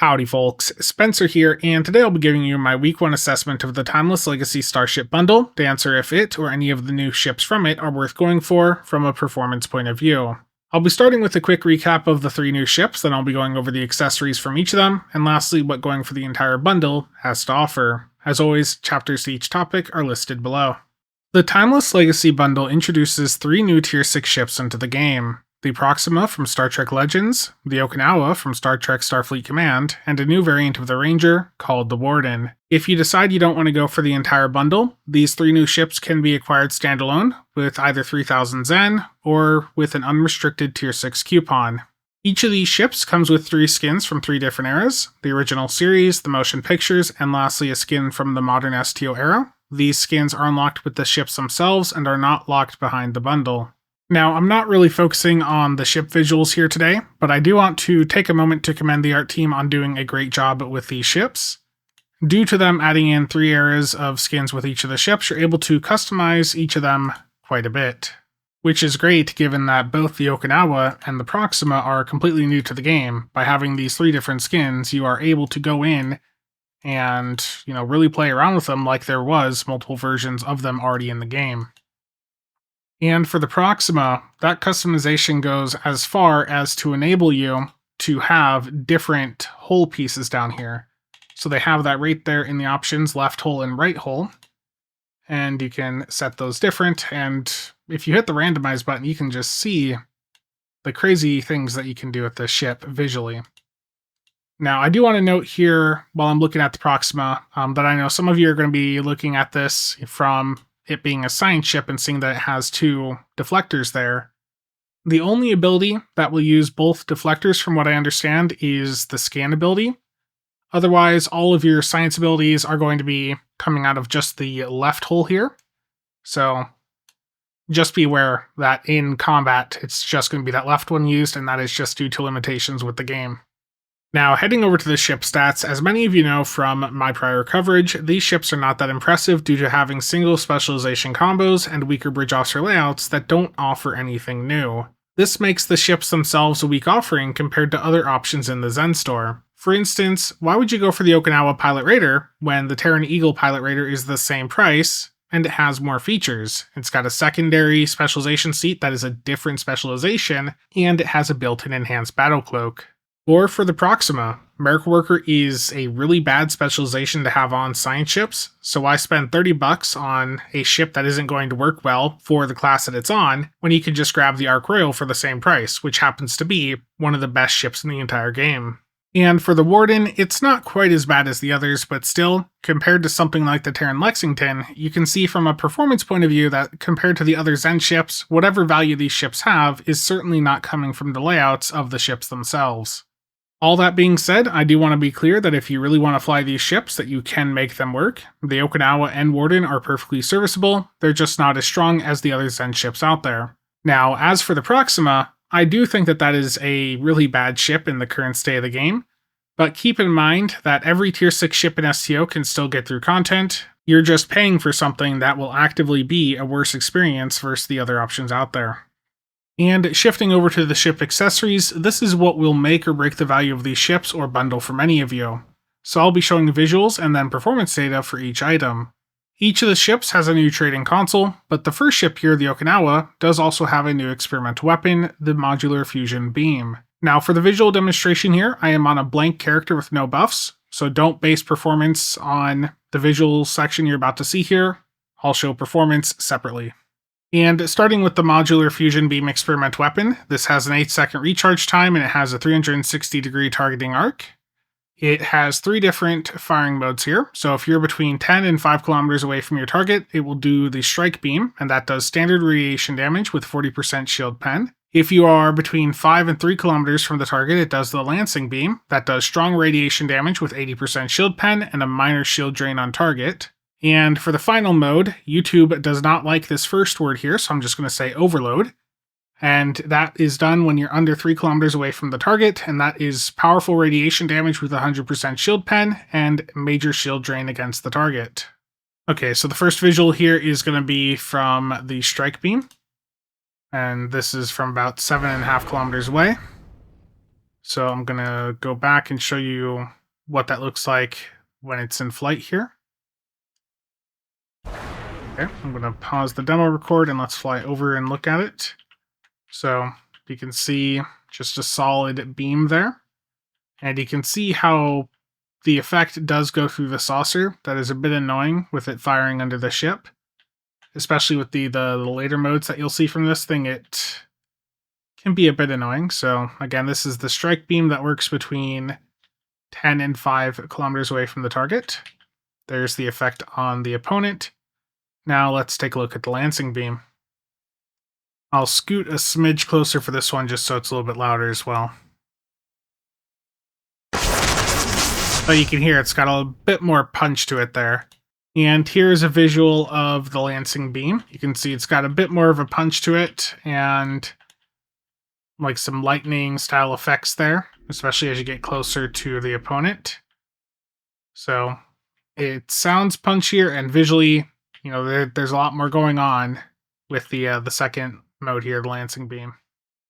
Howdy folks, Spencer here, and today I'll be giving you my week 1 assessment of the Timeless Legacy Starship bundle to answer if it or any of the new ships from it are worth going for from a performance point of view. I'll be starting with a quick recap of the 3 new ships, then I'll be going over the accessories from each of them, and lastly what going for the entire bundle has to offer. As always, chapters to each topic are listed below. The Timeless Legacy bundle introduces 3 new Tier 6 ships into the game. The Proxima from Star Trek Legends, the Okinawa from Star Trek Starfleet Command, and a new variant of the Ranger called the Warden. If you decide you don't want to go for the entire bundle, these 3 new ships can be acquired standalone with either 3000 Zen or with an unrestricted Tier 6 coupon. Each of these ships comes with 3 skins from 3 different eras, the original series, the motion pictures, and lastly a skin from the modern STO era. These skins are unlocked with the ships themselves and are not locked behind the bundle. Now, I'm not really focusing on the ship visuals here today, but I do want to take a moment to commend the art team on doing a great job with these ships. Due to them adding in 3 eras of skins with each of the ships, you're able to customize each of them quite a bit. Which is great given that both the Okinawa and the Proxima are completely new to the game. By having these 3 different skins, you are able to go in and, really play around with them like there was multiple versions of them already in the game. And for the Proxima, that customization goes as far as to enable you to have different hull pieces down here. So they have that right there in the options, left hull and right hull. And you can set those different, and if you hit the randomize button, you can just see the crazy things that you can do with this ship visually. Now, I do want to note here, while I'm looking at the Proxima, that I know some of you are going to be looking at this from it being a science ship and seeing that it has 2 deflectors there. The only ability that will use both deflectors, from what I understand, is the scan ability. Otherwise, all of your science abilities are going to be coming out of just the left hull here. So just be aware that in combat, it's just going to be that left one used, and that is just due to limitations with the game. Now, heading over to the ship stats, as many of you know from my prior coverage, these ships are not that impressive due to having single specialization combos and weaker bridge officer layouts that don't offer anything new. This makes the ships themselves a weak offering compared to other options in the Zen store. For instance, why would you go for the Okinawa Pilot Raider when the Terran Eagle Pilot Raider is the same price and it has more features? It's got a secondary specialization seat that is a different specialization, and it has a built-in enhanced battle cloak. Or for the Proxima, Miracle Worker is a really bad specialization to have on science ships, so why spend $30 on a ship that isn't going to work well for the class that it's on, when you could just grab the Ark Royal for the same price, which happens to be one of the best ships in the entire game. And for the Warden, it's not quite as bad as the others, but still, compared to something like the Terran Lexington, you can see from a performance point of view that compared to the other Zen ships, whatever value these ships have is certainly not coming from the layouts of the ships themselves. All that being said, I do want to be clear that if you really want to fly these ships, that you can make them work. The Okinawa and Warden are perfectly serviceable, they're just not as strong as the other Zen ships out there. Now, as for the Proxima, I do think that that is a really bad ship in the current state of the game, but keep in mind that every Tier 6 ship in STO can still get through content. You're just paying for something that will actively be a worse experience versus the other options out there. And shifting over to the ship accessories, this is what will make or break the value of these ships or bundle for many of you. So I'll be showing visuals and then performance data for each item. Each of the ships has a new trading console, but the first ship here, the Okinawa, does also have a new experimental weapon, the Modular Fusion Beam. Now for the visual demonstration here, I am on a blank character with no buffs, so don't base performance on the visual section you're about to see here. I'll show performance separately. And starting with the Modular Fusion Beam Experiment Weapon, this has an 8-second recharge time and it has a 360-degree targeting arc. It has 3 different firing modes here, so if you're between 10 and 5 kilometers away from your target, it will do the Strike Beam, and that does standard radiation damage with 40% shield pen. If you are between 5 and 3 kilometers from the target, it does the Lancing Beam, that does strong radiation damage with 80% shield pen and a minor shield drain on target. And for the final mode, YouTube does not like this first word here, so I'm just going to say overload. And that is done when you're under 3 kilometers away from the target, and that is powerful radiation damage with 100% shield pen and major shield drain against the target. Okay, so the first visual here is going to be from the Strike Beam. And this is from about 7.5 kilometers away. So I'm going to go back and show you what that looks like when it's in flight here. Okay, I'm going to pause the demo record and let's fly over and look at it. So you can see just a solid beam there. And you can see how the effect does go through the saucer. That is a bit annoying with it firing under the ship. Especially with the later modes that you'll see from this thing, it can be a bit annoying. So again, this is the strike beam that works between 10 and 5 kilometers away from the target. There's the effect on the opponent. Now let's take a look at the lancing beam. I'll scoot a smidge closer for this one just so it's a little bit louder as well. But you can hear it's got a bit more punch to it there. And here's a visual of the lancing beam. You can see it's got a bit more of a punch to it and like some lightning style effects there, especially as you get closer to the opponent. So it sounds punchier, and visually, you know, there's a lot more going on with the second mode here, the lancing beam.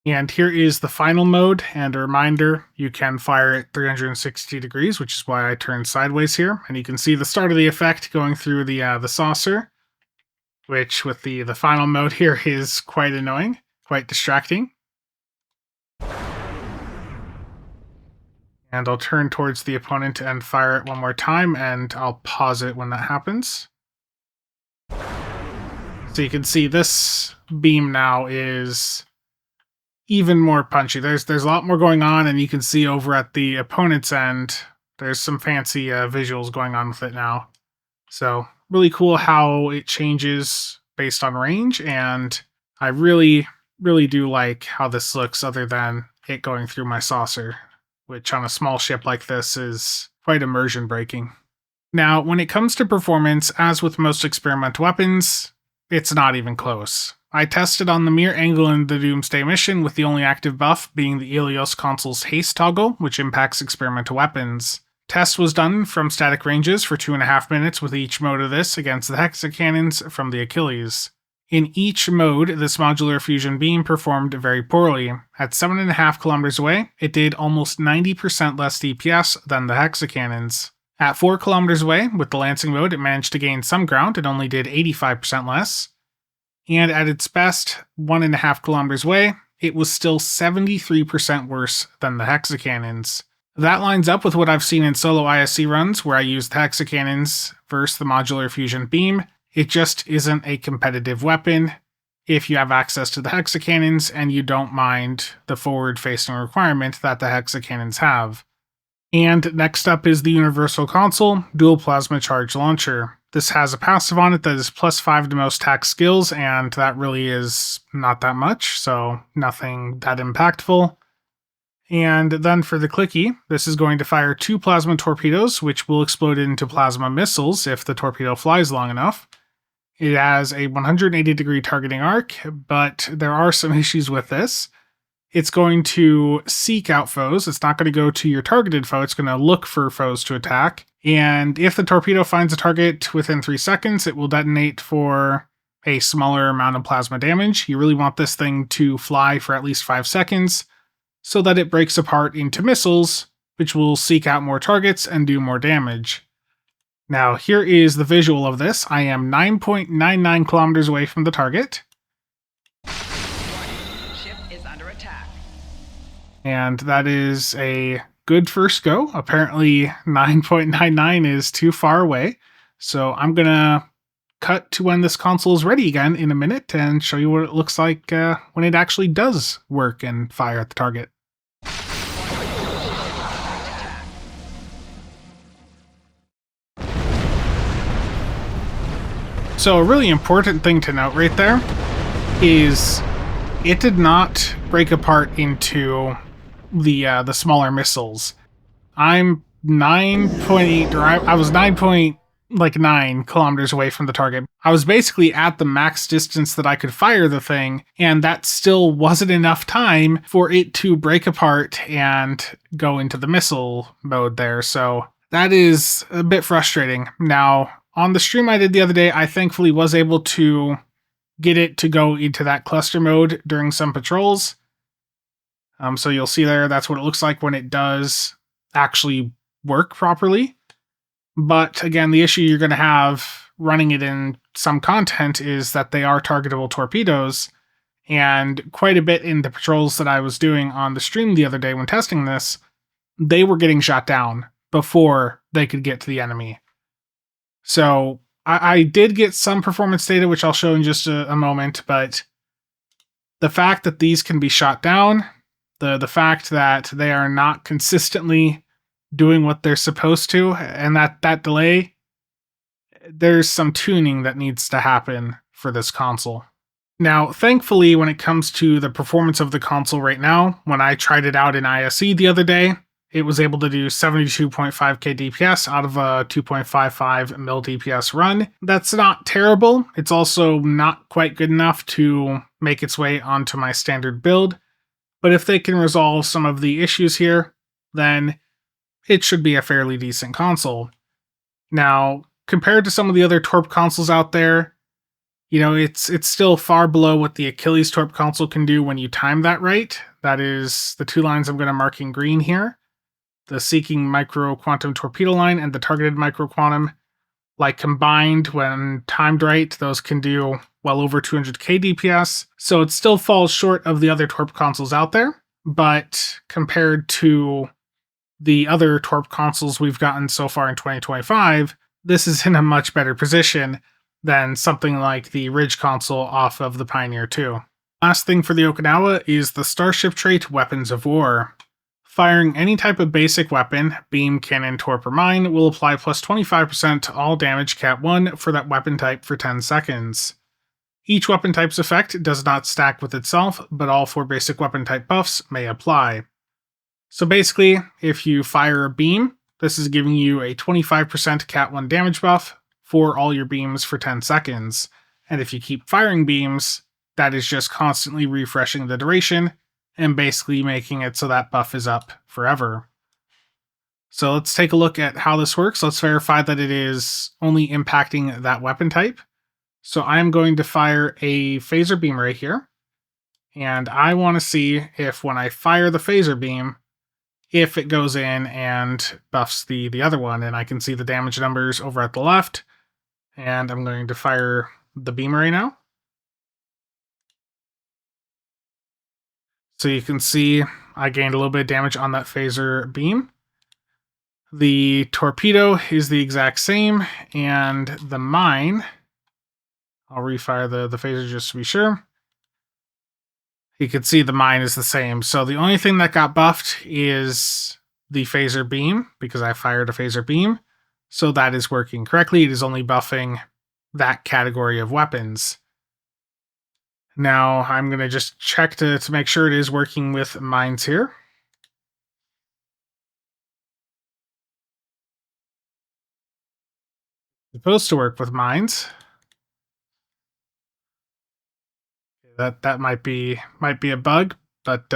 And here is the final mode, and a reminder, you can fire at 360 degrees, which is why I turned sideways here. And you can see the start of the effect going through the saucer, which with the final mode here is quite annoying, quite distracting. And I'll turn towards the opponent and fire it one more time, and I'll pause it when that happens. So you can see this beam now is even more punchy. There's a lot more going on, and you can see over at the opponent's end, there's some fancy visuals going on with it now. So really cool how it changes based on range, and I really do like how this looks other than it going through my saucer, which on a small ship like this is quite immersion breaking. Now, when it comes to performance, as with most experimental weapons, it's not even close. I tested on the mere angle in the Doomsday mission, with the only active buff being the Ilios console's haste toggle, which impacts experimental weapons. Test was done from static ranges for 2.5 minutes with each mode of this against the hexacannons from the Achilles. In each mode, this modular fusion beam performed very poorly. At 7.5 kilometers away, it did almost 90% less DPS than the hexacannons. At 4 kilometers away, with the lancing mode, it managed to gain some ground and only did 85% less. And at its best, 1.5 kilometers away, it was still 73% worse than the hexacannons. That lines up with what I've seen in solo ISC runs, where I use the hexacannons versus the modular fusion beam. It just isn't a competitive weapon if you have access to the hexacannons and you don't mind the forward-facing requirement that the hexacannons have. And next up is the Universal Console Dual Plasma Charge Launcher. This has a passive on it that is +5 to most attack skills, and that really is not that much, so nothing that impactful. And then for the clicky, this is going to fire 2 plasma torpedoes, which will explode into plasma missiles if the torpedo flies long enough. It has a 180-degree targeting arc, but there are some issues with this. It's going to seek out foes. It's not going to go to your targeted foe. It's going to look for foes to attack. And if the torpedo finds a target within 3 seconds, it will detonate for a smaller amount of plasma damage. You really want this thing to fly for at least 5 seconds so that it breaks apart into missiles, which will seek out more targets and do more damage. Now, here is the visual of this. I am 9.99 kilometers away from the target. Ship is under attack. And that is a good first go. Apparently 9.99 is too far away. So I'm going to cut to when this console is ready again in a minute and show you what it looks like when it actually does work and fire at the target. So a really important thing to note right there is it did not break apart into the smaller missiles. I'm 9.8, or I was 9.9 kilometers away from the target. I was basically at the max distance that I could fire the thing, and that still wasn't enough time for it to break apart and go into the missile mode there. So that is a bit frustrating. Now, on the stream I did the other day, I thankfully was able to get it to go into that cluster mode during some patrols. So you'll see there, that's what it looks like when it does actually work properly. But again, the issue you're going to have running it in some content is that they are targetable torpedoes. And quite a bit in the patrols that I was doing on the stream the other day when testing this, they were getting shot down before they could get to the enemy. So I did get some performance data, which I'll show in just a moment, but the fact that these can be shot down, the fact that they are not consistently doing what they're supposed to, and that delay, there's some tuning that needs to happen for this console. Now, thankfully, when it comes to the performance of the console right now, when I tried it out in ISE the other day, it was able to do 72.5k DPS out of a 2.55 mil DPS run. That's not terrible. It's also not quite good enough to make its way onto my standard build. But if they can resolve some of the issues here, then it should be a fairly decent console. Now, compared to some of the other Torp consoles out there, you know, it's still far below what the Achilles Torp console can do when you time that right. That is the two lines I'm going to mark in green here. The Seeking Micro Quantum Torpedo line and the Targeted Micro Quantum. Like combined, when timed right, those can do well over 200k DPS. So it still falls short of the other Torp consoles out there. But compared to the other Torp consoles we've gotten so far in 2025, this is in a much better position than something like the Ridge console off of the Pioneer 2. Last thing for the Okinawa is the Starship trait Weapons of War. Firing any type of basic weapon, beam, cannon, torp, or mine, will apply plus 25% to all damage Cat 1 for that weapon type for 10 seconds. Each weapon type's effect does not stack with itself, but all 4 basic weapon type buffs may apply. So basically, if you fire a beam, this is giving you a 25% Cat 1 damage buff for all your beams for 10 seconds. And if you keep firing beams, that is just constantly refreshing the duration and basically making it so that buff is up forever. So let's take a look at how this works. Let's verify that it is only impacting that weapon type. So I'm going to fire a phaser beam right here. And I want to see if when I fire the phaser beam, if it goes in and buffs the other one. And I can see the damage numbers over at the left. And I'm going to fire the beam right now. So you can see I gained a little bit of damage on that phaser beam. The torpedo is the exact same, and the mine, I'll refire the phaser just to be sure. You can see the mine is the same. So the only thing that got buffed is the phaser beam, because I fired a phaser beam. So that is working correctly. It is only buffing that category of weapons. Now I'm going to just check to make sure it is working with mines here. It's supposed to work with mines. That might be a bug, but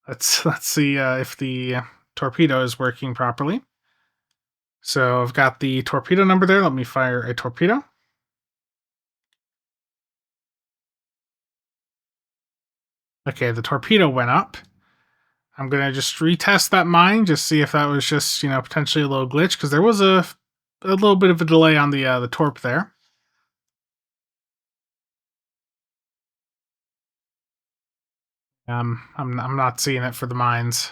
let's see if the torpedo is working properly. So I've got the torpedo number there. Let me fire a torpedo. Okay, the torpedo went up. I'm going to just retest that mine, just see if that was just, you know, potentially a little glitch, because there was a little bit of a delay on the torp there. I'm not seeing it for the mines.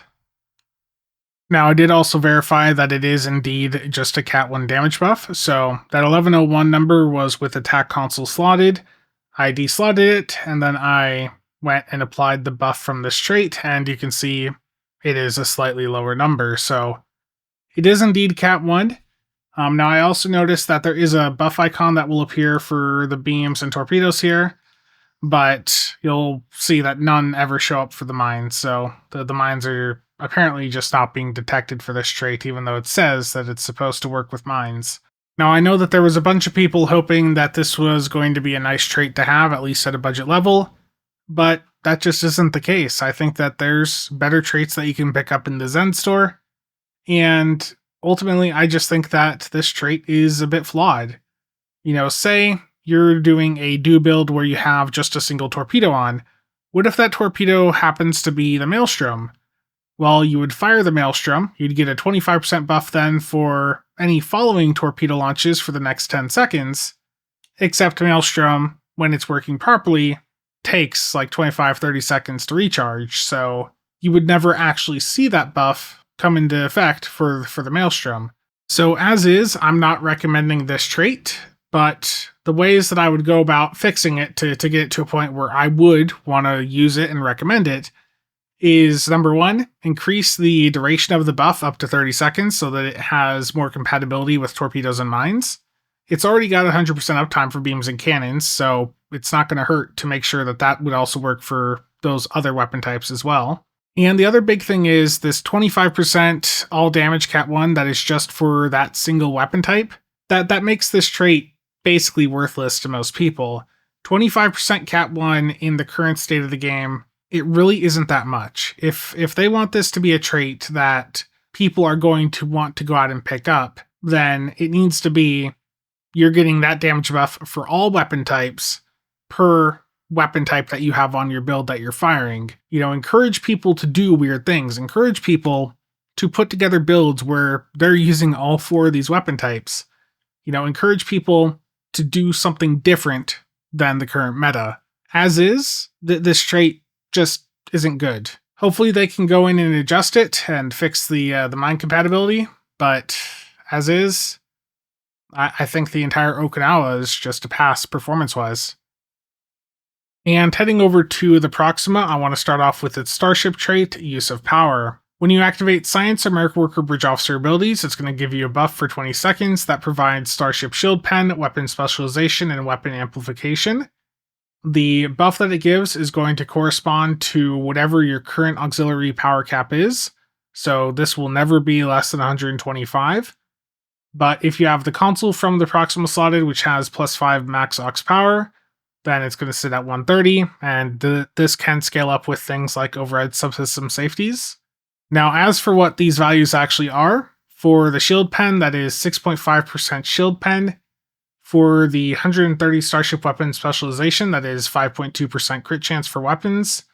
Now, I did also verify that it is indeed just a Cat 1 damage buff, so that 1101 number was with attack console slotted. I deslotted it, and then I went and applied the buff from this trait, and you can see it is a slightly lower number, so it is indeed Cat 1. Now, I also noticed that there is a buff icon that will appear for the beams and torpedoes here, but you'll see that none ever show up for the mines, so the mines are apparently just not being detected for this trait, even though it says that it's supposed to work with mines. Now, I know that there was a bunch of people hoping that this was going to be a nice trait to have, at least at a budget level, but that just isn't the case. I think that there's better traits that you can pick up in the Zen store, and ultimately, I just think that this trait is a bit flawed. You know, say you're doing a do build where you have just a single torpedo on. What if that torpedo happens to be the Maelstrom? Well, you would fire the Maelstrom, you'd get a 25% buff then for any following torpedo launches for the next 10 seconds, except Maelstrom, when it's working properly, takes like 25-30 seconds to recharge, so you would never actually see that buff come into effect for the Maelstrom. So as is, I'm not recommending this trait, but the ways that I would go about fixing it to get it to a point where I would want to use it and recommend it is, number one, increase the duration of the buff up to 30 seconds so that it has more compatibility with torpedoes and mines. It's already got 100% uptime for beams and cannons, so it's not going to hurt to make sure that that would also work for those other weapon types as well. And the other big thing is this 25% all damage Cat 1 that is just for that single weapon type. That makes this trait basically worthless to most people. 25% Cat 1 in the current state of the game, it really isn't that much. If they want this to be a trait that people are going to want to go out and pick up, then it needs to be you're getting that damage buff for all weapon types per weapon type that you have on your build that you're firing. You know, encourage people to do weird things. Encourage people to put together builds where they're using all 4 of these weapon types. You know, encourage people to do something different than the current meta. As is, this trait just isn't good. Hopefully they can go in and adjust it and fix the mine compatibility, but as is, I think the entire Okinawa is just a pass performance-wise. And heading over to the Proxima, I want to start off with its Starship trait, Use of Power. When you activate Science or Merc Worker Bridge Officer abilities, it's going to give you a buff for 20 seconds that provides Starship Shield Pen, Weapon Specialization, and Weapon Amplification. The buff that it gives is going to correspond to whatever your current auxiliary power cap is, so this will never be less than 125. But if you have the console from the Proxima slotted, which has +5 max aux power, then it's going to sit at 130, and this can scale up with things like overhead subsystem safeties. Now, as for what these values actually are, for the shield pen, that is 6.5% shield pen. For the 130 Starship weapon specialization, that is 5.2% crit chance for weapons.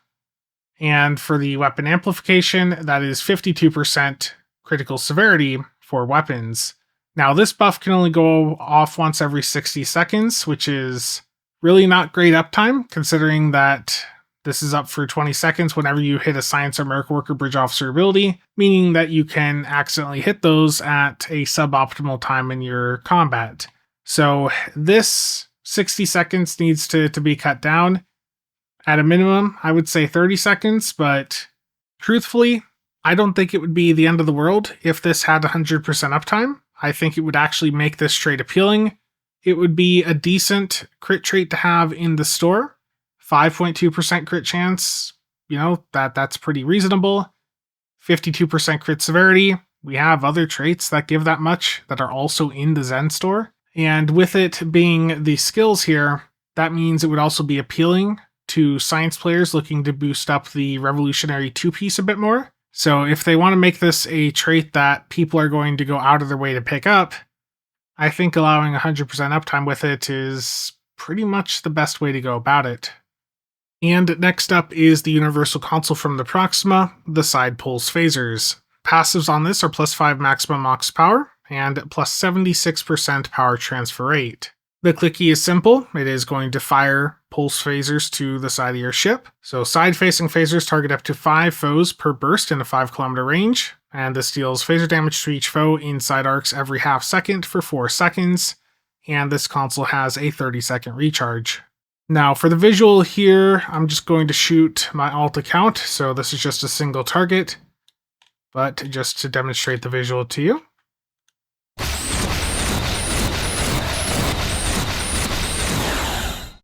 And for the weapon amplification, that is 52% critical severity for weapons. Now, this buff can only go off once every 60 seconds, which is really not great uptime, considering that this is up for 20 seconds whenever you hit a Science or Merc Worker Bridge Officer ability, meaning that you can accidentally hit those at a suboptimal time in your combat. So this 60 seconds needs to be cut down. At a minimum, I would say 30 seconds, but truthfully, I don't think it would be the end of the world if this had 100% uptime. I think it would actually make this trait appealing. It would be a decent crit trait to have in the store. 5.2% crit chance, you know, that's pretty reasonable. 52% crit severity. We have other traits that give that much that are also in the Zen store. And with it being the skills here, that means it would also be appealing to science players looking to boost up the revolutionary 2-piece a bit more. So if they want to make this a trait that people are going to go out of their way to pick up, I think allowing 100% uptime with it is pretty much the best way to go about it. And next up is the Universal Console from the Proxima, the Side Pulse Phasers. Passives on this are +5 maximum aux power and +76% power transfer rate. The click key is simple. It is going to fire pulse phasers to the side of your ship. So side-facing phasers target up to 5 foes per burst in a 5-kilometer range, and this deals phaser damage to each foe inside arcs every half second for 4 seconds, and this console has a 30-second recharge. Now for the visual here, I'm just going to shoot my alt account, so this is just a single target, but just to demonstrate the visual to you.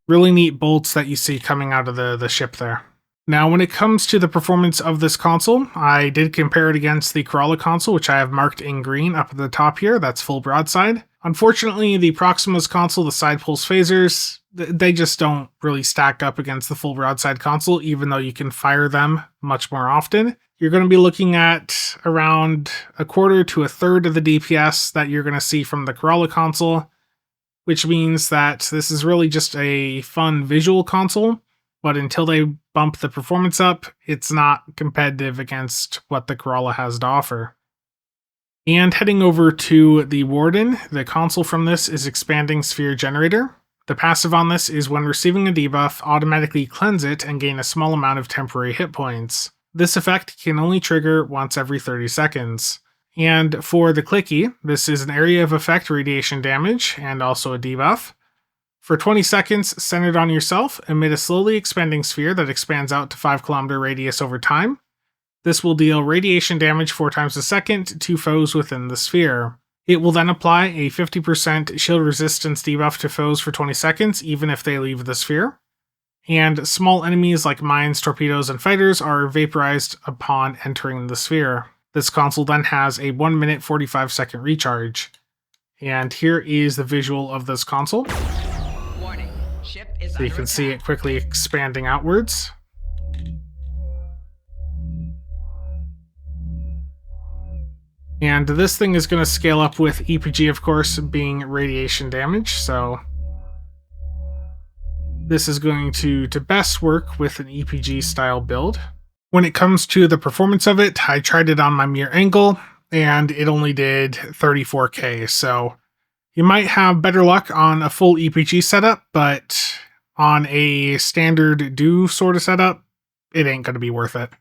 Really neat bolts that you see coming out of the ship there. Now, when it comes to the performance of this console, I did compare it against the Corolla console, which I have marked in green up at the top here. That's full broadside. Unfortunately, the Proxima's console, the side pulse phasers, they just don't really stack up against the full broadside console, even though you can fire them much more often. You're going to be looking at around a quarter to a third of the DPS that you're going to see from the Corolla console, which means that this is really just a fun visual console, but until they bump the performance up, it's not competitive against what the Corolla has to offer. And heading over to the Warden, the console from this is Expanding Sphere Generator. The passive on this is when receiving a debuff, automatically cleanse it and gain a small amount of temporary hit points. This effect can only trigger once every 30 seconds. And for the clicky, this is an area of effect radiation damage and also a debuff. For 20 seconds, centered on yourself, emit a slowly expanding sphere that expands out to 5 km radius over time. This will deal radiation damage 4 times a second to foes within the sphere. It will then apply a 50% shield resistance debuff to foes for 20 seconds, even if they leave the sphere. And small enemies like mines, torpedoes, and fighters are vaporized upon entering the sphere. This console then has a 1 minute 45 second recharge. And here is the visual of this console. Warning. Ship is So you can see it quickly expanding outwards. And this thing is going to scale up with EPG, of course, being radiation damage, so this is going to best work with an EPG style build. When it comes to the performance of it, I tried it on my mirror angle, and it only did 34k, so you might have better luck on a full EPG setup, but on a standard do sort of setup, it ain't going to be worth it.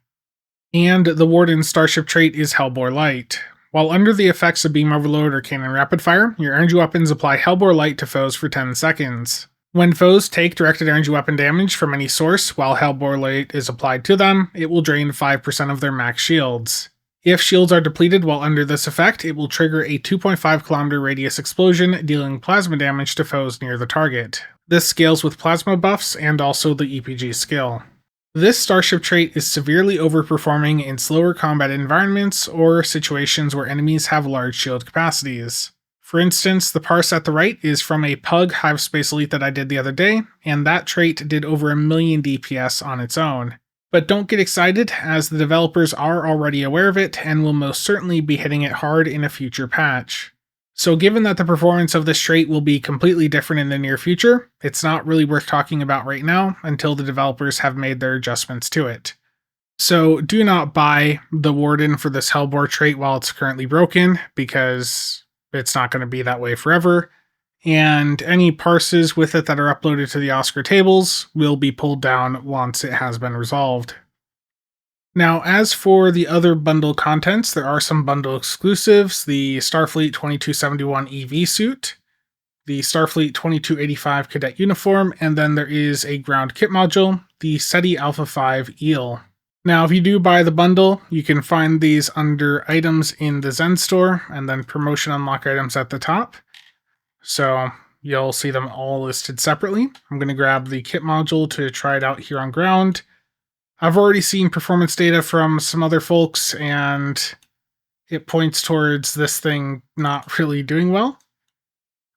And the Warden Starship trait is Hellbore Light. While under the effects of Beam Overload or Cannon Rapid Fire, your energy weapons apply Hellbore Light to foes for 10 seconds. When foes take directed energy weapon damage from any source while Hellbore Light is applied to them, it will drain 5% of their max shields. If shields are depleted while under this effect, it will trigger a 2.5 km radius explosion, dealing plasma damage to foes near the target. This scales with plasma buffs and also the EPG skill. This Starship trait is severely overperforming in slower combat environments or situations where enemies have large shield capacities. For instance, the parse at the right is from a Pug Hive Space Elite that I did the other day, and that trait did over 1 million DPS on its own. But don't get excited, as the developers are already aware of it and will most certainly be hitting it hard in a future patch. So given that the performance of this trait will be completely different in the near future, it's not really worth talking about right now until the developers have made their adjustments to it. So do not buy the Warden for this Hellbore trait while it's currently broken, because it's not going to be that way forever, and any parses with it that are uploaded to the Oscar tables will be pulled down once it has been resolved. Now, as for the other bundle contents, there are some bundle exclusives: the Starfleet 2271 EV suit, the Starfleet 2285 cadet uniform, and then there is a ground kit module, the SETI Alpha 5 eel. Now, if you do buy the bundle, you can find these under items in the Zen store, and then promotion unlock items at the top. So you'll see them all listed separately. I'm going to grab the kit module to try it out here on ground. I've already seen performance data from some other folks, and it points towards this thing not really doing well.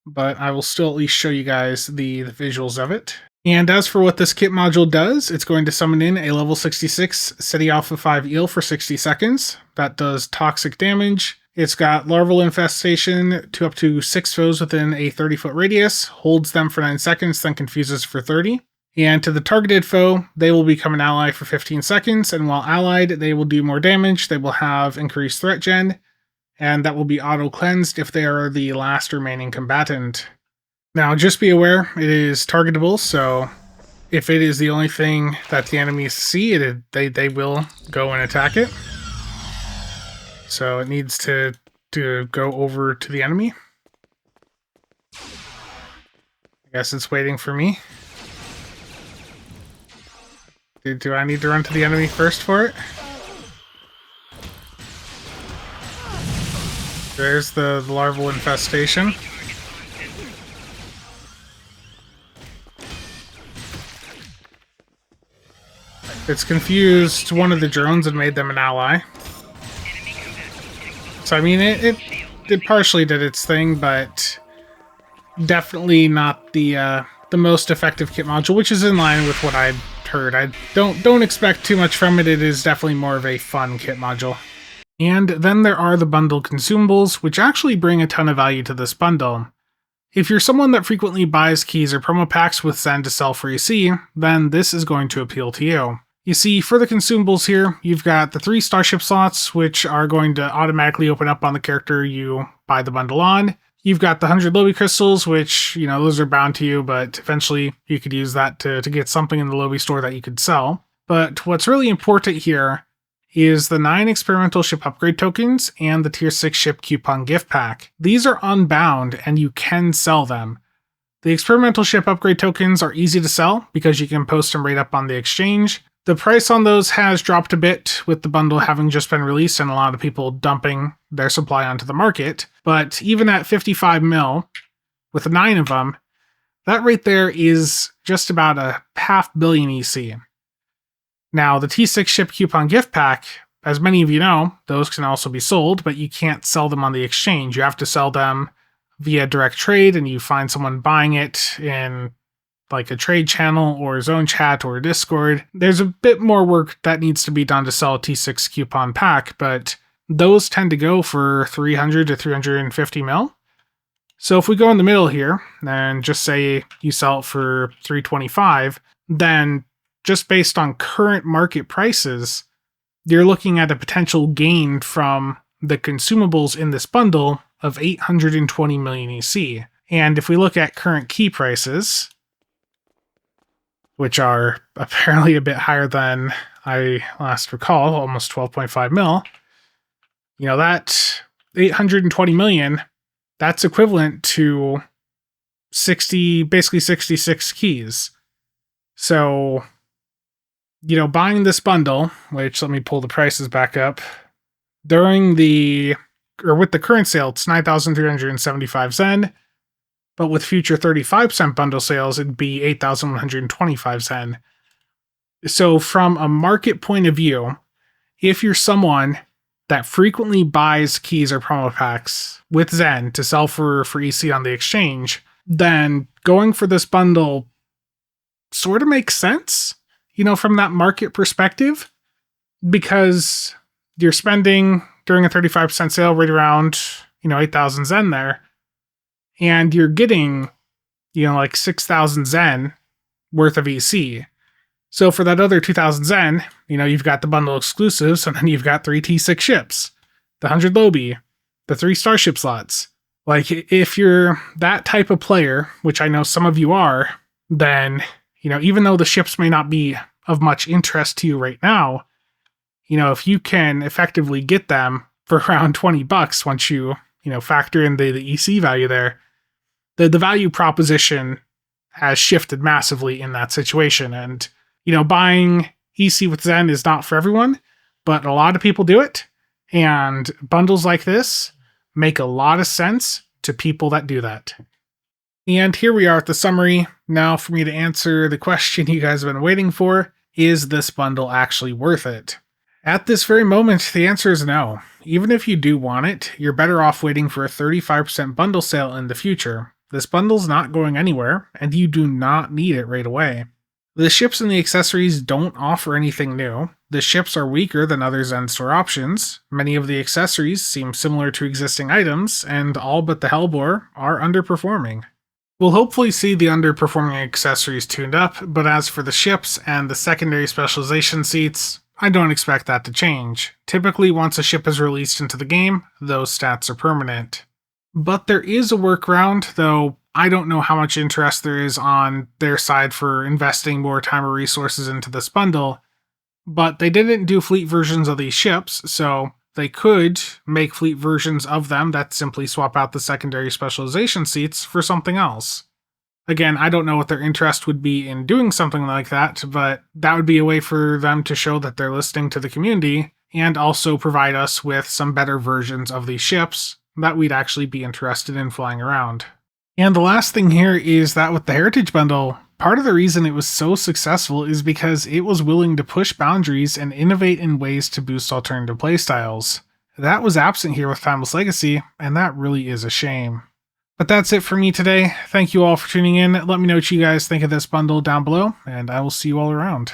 But I will still at least show you guys the visuals of it. And as for what this kit module does, it's going to summon in a level 66 SETI Alpha 5 eel for 60 seconds. That does toxic damage. It's got larval infestation to up to 6 foes within a 30-foot radius, holds them for 9 seconds, then confuses for 30. And to the targeted foe, they will become an ally for 15 seconds, and while allied, they will do more damage. They will have increased threat gen, and that will be auto-cleansed if they are the last remaining combatant. Now, just be aware, it is targetable, so if it is the only thing that the enemies see, they will go and attack it. So it needs to go over to the enemy. I guess it's waiting for me. Do I need to run to the enemy first for it? There's the larval infestation. It's confused one of the drones and made them an ally. So I mean, it partially did its thing, but definitely not the most effective kit module, which is in line with what I'd heard. I don't expect too much from it. It is definitely more of a fun kit module. And then there are the bundle consumables, which actually bring a ton of value to this bundle. If you're someone that frequently buys keys or promo packs with Zen to sell for EC, then this is going to appeal to you. You see, for the consumables here, you've got the 3 Starship slots, which are going to automatically open up on the character you buy the bundle on. You've got the 100 Lobby crystals, which, those are bound to you, but eventually you could use that to get something in the Lobby store that you could sell. But what's really important here is the 9 experimental ship upgrade tokens and the tier 6 ship coupon gift pack. These are unbound and you can sell them. The experimental ship upgrade tokens are easy to sell because you can post them right up on the exchange. The price on those has dropped a bit with the bundle having just been released and a lot of people dumping their supply onto the market. But even at 55 mil, with 9 of them, that right there is just about a $500 million EC. Now, the T6 ship coupon gift pack, as many of you know, those can also be sold, but you can't sell them on the exchange. You have to sell them via direct trade, and you find someone buying it in like a trade channel or zone chat or Discord. There's a bit more work that needs to be done to sell a T6 coupon pack, but those tend to go for 300 to 350 mil. So if we go in the middle here and just say you sell it for 325, then just based on current market prices, you're looking at a potential gain from the consumables in this bundle of 820 million EC. And if we look at current key prices, which are apparently a bit higher than I last recall, almost 12.5 mil, that 820 million, that's equivalent to basically 66 keys. So, buying this bundle, which let me pull the prices back up, with the current sale, it's 9,375 Zen, but with future 35% bundle sales, it'd be 8,125 Zen. So from a market point of view, if you're someone that frequently buys keys or promo packs with Zen to sell for EC on the exchange, then going for this bundle sort of makes sense, from that market perspective, because you're spending during a 35% sale right around, 8,000 Zen there, and you're getting, like 6,000 Zen worth of EC. So for that other 2,000 Zen, you've got the bundle exclusives, and then you've got 3 T6 ships, the 100 Lobby, the 3 Starship slots. Like, if you're that type of player, which I know some of you are, then, even though the ships may not be of much interest to you right now, if you can effectively get them for around $20 once you, factor in the EC value there, the value proposition has shifted massively in that situation. And, buying EC with Zen is not for everyone, but a lot of people do it. And bundles like this make a lot of sense to people that do that. And here we are at the summary. Now for me to answer the question you guys have been waiting for, is this bundle actually worth it? At this very moment, the answer is no. Even if you do want it, you're better off waiting for a 35% bundle sale in the future. This bundle's not going anywhere, and you do not need it right away. The ships and the accessories don't offer anything new. The ships are weaker than other Zen store options. Many of the accessories seem similar to existing items, and all but the Hellbore are underperforming. We'll hopefully see the underperforming accessories tuned up, but as for the ships and the secondary specialization seats, I don't expect that to change. Typically, once a ship is released into the game, those stats are permanent. But there is a workaround, though I don't know how much interest there is on their side for investing more time or resources into this bundle, but they didn't do fleet versions of these ships, so they could make fleet versions of them that simply swap out the secondary specialization seats for something else. Again, I don't know what their interest would be in doing something like that, but that would be a way for them to show that they're listening to the community and also provide us with some better versions of these ships that we'd actually be interested in flying around. And the last thing here is that with the Heritage Bundle, part of the reason it was so successful is because it was willing to push boundaries and innovate in ways to boost alternative playstyles. That was absent here with Timeless Legacy, and that really is a shame. But that's it for me today. Thank you all for tuning in. Let me know what you guys think of this bundle down below, and I will see you all around.